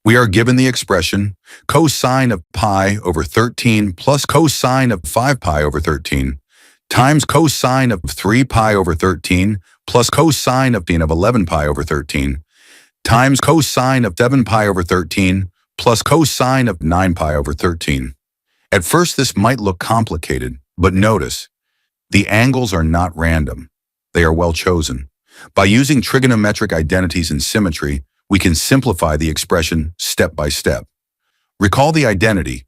We are given the expression cosine of pi over 13 plus cosine of 5 pi over 13 times cosine of 3 pi over 13 plus cosine of 11 pi over 13 times cosine of 7 pi over 13 plus cosine of 9 pi over 13. At first, this might look complicated, but notice, the angles are not random. They are well chosen. By using trigonometric identities and symmetry, we can simplify the expression step by step. Recall the identity.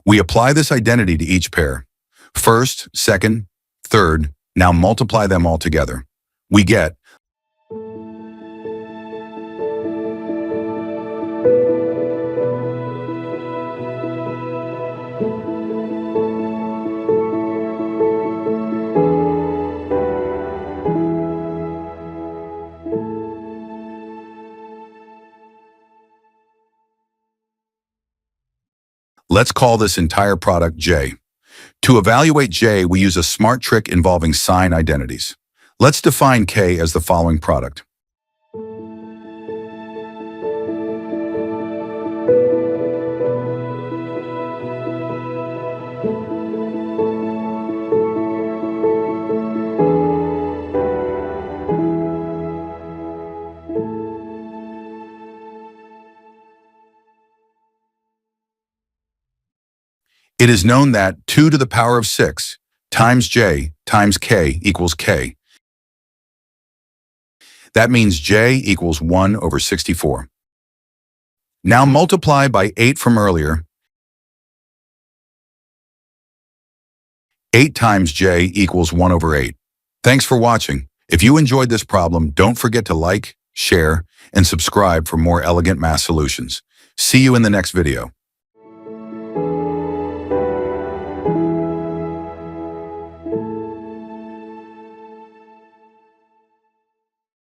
We apply this identity to each pair. First, second, third, now multiply them all together. We get Let's call this entire product J. To evaluate J, we use a smart trick involving sign identities. Let's define K as the following product. It is known that 2 to the power of 6 times J times K equals K. That means J equals 1 over 64. Now multiply by 8 from earlier. 8 times J equals 1 over 8. Thanks for watching. If you enjoyed this problem, don't forget to like, share, and subscribe for more elegant math solutions. See you in the next video.